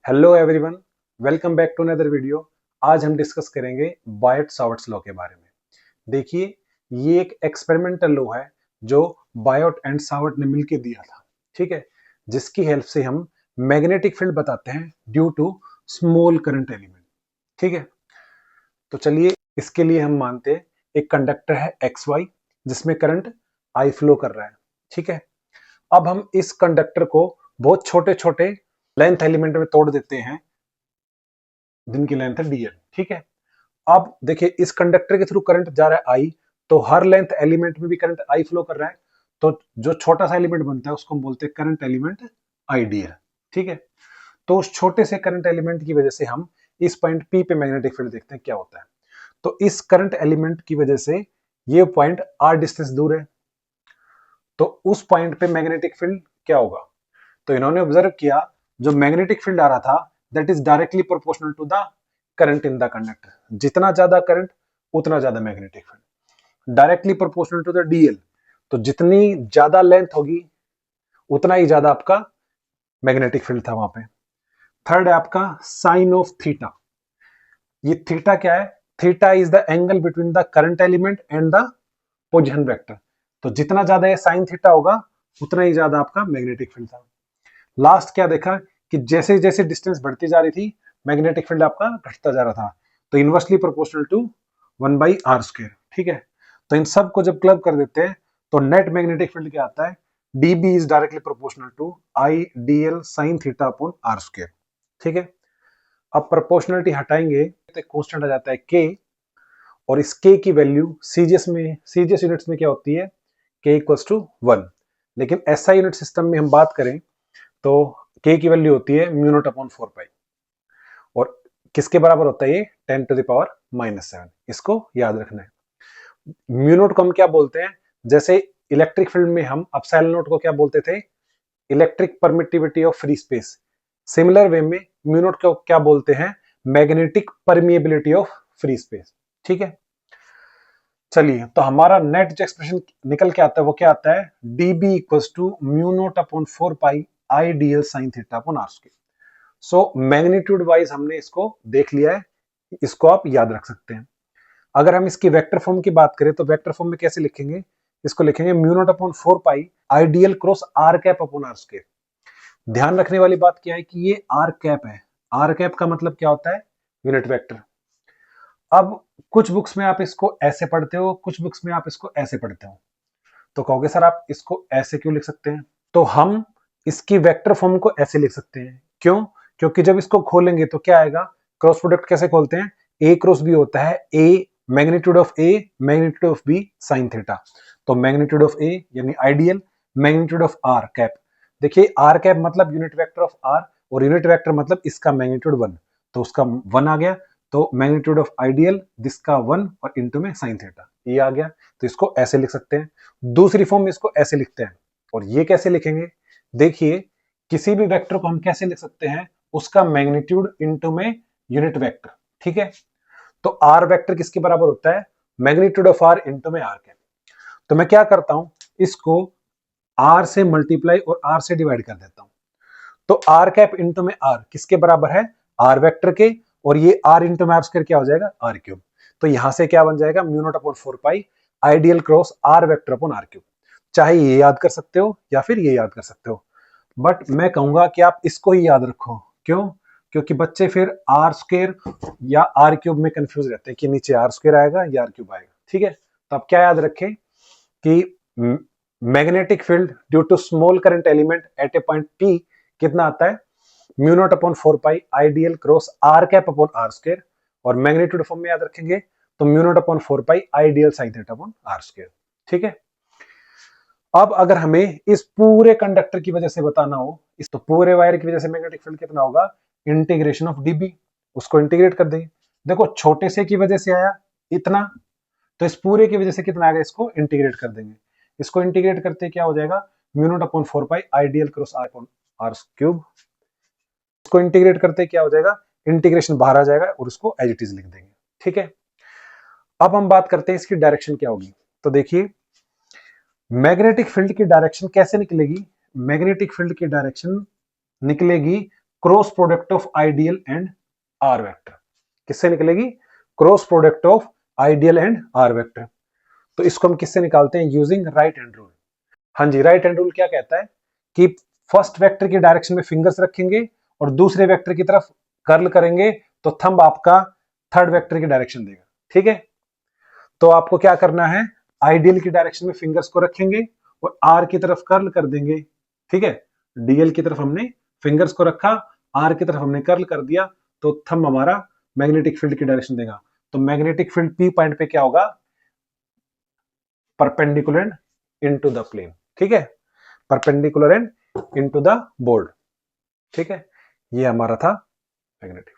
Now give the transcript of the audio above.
Hello everyone, welcome back to another video. आज हम discuss करेंगे बायोट-सावर्ट्स लॉ के बारे में। देखिए, ये एक एक्सपेरिमेंटल लॉ है जो बायोट एंड सावर्ट ने मिलकर दिया था, ठीक है, जिसकी हेल्प से हम मैग्नेटिक फील्ड बताते हैं due to small current element. ठीक है, तो चलिए इसके लिए हम मानते हैं एक कंडक्टर है एक्स वाई जिसमें करंट आई फ्लो कर रहा है। ठीक है, अब हम इस कंडक्टर को बहुत छोटे छोटे लेंथ एलिमेंट में तोड़ देते हैं जिनकी लेंथ है dl। ठीक है, अब देखिए इस कंडक्टर के थ्रू करंट जा रहा है आई, तो हर लेंथ एलिमेंट में भी करंट आई फ्लो कर रहा है, तो जो छोटा सा एलिमेंट बनता है उसको हम बोलते हैं करंट एलिमेंट आईडीएल। ठीक है, तो उस छोटे से करंट एलिमेंट की वजह से हम इस पॉइंट पी पे मैग्नेटिक फील्ड देखते हैं क्या होता है। तो इस करंट एलिमेंट की वजह से ये पॉइंट आर डिस्टेंस दूर है, तो उस पॉइंट पे मैग्नेटिक फील्ड क्या होगा। तो इन्होंने ऑब्जर्व किया जो मैग्नेटिक फील्ड आ रहा था that is directly proportional to the current in the conductor. जितना ज्यादा करंट उतना ज्यादा magnetic field, directly proportional to the DL. तो जितनी ज्यादा लेंथ होगी उतना ही ज्यादा आपका मैग्नेटिक फील्ड था वहां पे। थर्ड है आपका साइन ऑफ थीटा। ये थीटा क्या है? Theta is the angle between the current element and the position vector. तो जितना ज्यादा ये साइन थीटा होगा उतना ही ज्यादा आपका मैग्नेटिक फील्ड था। लास्ट क्या देखा कि जैसे जैसे डिस्टेंस बढ़ती जा रही थी मैग्नेटिक फील्ड आपका घटता जा रहा था, तो इनवर्सली प्रोपोर्शनल टू 1/r²। ठीक है, तो इन सब को जब क्लब कर देते हैं तो नेट मैग्नेटिक फील्ड क्या आता है? dB is directly proportional to IDL sin theta upon r²। ठीक है, अब प्रोपोर्शनलिटी हटाएंगे तो कांस्टेंट आ जाता है k, और इस k की वैल्यू सीजीएस यूनिट्स में क्या होती है? k equals to 1। लेकिन एसआई यूनिट सिस्टम में हम बात करें तो k की वैल्यू होती है म्यू नॉट अपॉन 4 पाई, और किसके बराबर होता है ये? 10⁻⁻⁷। इसको याद रखना है। म्यू नॉट को हम क्या बोलते हैं? जैसे इलेक्ट्रिक फील्ड में हम एप्सिलॉन नॉट को क्या बोलते थे? Electric permittivity of free space. Similar way में म्यू नॉट को क्या बोलते हैं? Magnetic permeability of free space. ठीक है, चलिए तो हमारा नेट जो एक्सप्रेशन निकल के आता है वो क्या आता है? dB equals to mu not upon 4 pi IDL sin theta upon r²। So magnitude wise हमने इसको देख लिया है, इसको आप याद रख सकते हैं। अगर हम इसकी वेक्टर फॉर्म की बात करें तो वेक्टर फॉर्म में कैसे लिखेंगे? इसको लिखेंगे mu not upon 4 pi ideal cross R cap upon r²। ध्यान रखने वाली बात क्या है कि ये आर कैप है। आर कैप का मतलब क्या होता है? Unit vector. अब कुछ बुक्स में आप इसको ऐसे पढ़ते हो, कुछ बुक्स में आप इसको ऐसे पढ़ते हो, तो कहोगे सर आप इसको ऐसे क्यों लिख सकते हैं? तो हम इसकी वेक्टर फॉर्म को ऐसे लिख सकते हैं। क्यों? क्योंकि जब इसको खोलेंगे तो क्या आएगा? क्रॉस प्रोडक्ट कैसे खोलते हैं? ए क्रॉस बी होता है, A magnitude of A magnitude of B sine theta. तो मैग्नीट्यूड ऑफ ए यानी ideal, magnitude of R cap. देखिए आर कैप मतलब यूनिट वेक्टर ऑफ आर, और यूनिट वेक्टर मतलब इसका मैग्नीट्यूड 1, तो उसका 1 आ गया। तो मैग्नीट्यूड ऑफ आइडियल जिसका 1 और इंटू में साइन थीटा, ये आ गया। तो इसको ऐसे लिख सकते हैं। दूसरी फॉर्म में इसको ऐसे लिखते हैं, और ये कैसे लिखेंगे? देखिए किसी भी वेक्टर को हम कैसे लिख सकते हैं? उसका मैग्नीट्यूड इनटू में यूनिट वेक्टर। ठीक है, तो आर वेक्टर किसके बराबर होता है? मैग्नीट्यूड ऑफ आर इनटू में आर कैप। तो मैं क्या करता हूं, इसको आर से मल्टीप्लाई और आर से डिवाइड कर देता हूं। तो आर कैप इनटू में आर किसके बराबर है? आर वेक्टर के, और ये आर इंटू में आर स्क्वायर क्या हो जाएगा? R cube. तो यहां से क्या बन जाएगा? Mu not upon 4 pi ideal cross R vector upon R cube. चाहे ये याद कर सकते हो या फिर ये याद कर सकते हो, बट मैं कहूंगा कि आप इसको ही याद रखो। क्यों? क्योंकि बच्चे फिर आर स्क्वायर या आर क्यूब में कंफ्यूज रहते हैं कि नीचे आर स्क्वायर आएगा या आर क्यूब आएगा। ठीक है, तो आप क्या याद रखें कि magnetic field due to small current element at a point P कितना आता है? Mu not upon 4 pi ideal cross R cap upon r², और मैग्नीट्यूड फॉर्म में याद रखेंगे तो mu not upon 4 pi ideal sine theta upon r²। ठीक है, अब अगर हमें इस पूरे कंडक्टर की वजह से बताना हो, इस तो पूरे वायर की वजह से मैग्नेटिक फील्ड कितना होगा? इंटीग्रेशन ऑफ dB, उसको इंटीग्रेट कर देंगे। देखो छोटे से की वजह से आया इतना, तो इस पूरे की वजह से कितना आएगा? इसको इंटीग्रेट कर देंगे। इसको इंटीग्रेट करते क्या हो जाएगा? Mu not upon 4 pi ideal cross R upon r³। इसको इंटीग्रेट करते क्या हो जाएगा? इंटीग्रेशन बाहर आ जाएगा और उसको एज इट इज लिख देंगे। ठीक है, अब हम बात करते हैं इसकी डायरेक्शन क्या होगी। तो देखिए मैग्नेटिक फील्ड की डायरेक्शन कैसे निकलेगी? मैग्नेटिक फील्ड की डायरेक्शन निकलेगी cross product of ideal and R vector. किससे निकलेगी? Cross product of ideal and R vector. तो इसको हम किससे निकालते हैं? Using right hand rule. हाँ जी, राइट हैंड रूल क्या कहता है कि फर्स्ट वेक्टर की डायरेक्शन में फिंगर्स रखेंगे और दूसरे वेक्टर की तरफ कर्ल करेंगे तो थंब आपका थर्ड वेक्टर की डायरेक्शन देगा। ठीक है, तो आपको क्या करना है, आइडियल की डायरेक्शन में फिंगर्स को रखेंगे और आर की तरफ कर्ल कर देंगे। ठीक है, डीएल की तरफ हमने फिंगर्स को रखा, आर की तरफ हमने कर्ल कर दिया, तो थंब हमारा मैग्नेटिक फील्ड की डायरेक्शन देगा। तो मैग्नेटिक फील्ड पी पॉइंट पे क्या होगा? Perpendicular and into the plane. ठीक है, perpendicular and into the board. ठीक है, ये हमारा था मैग्नेटिक।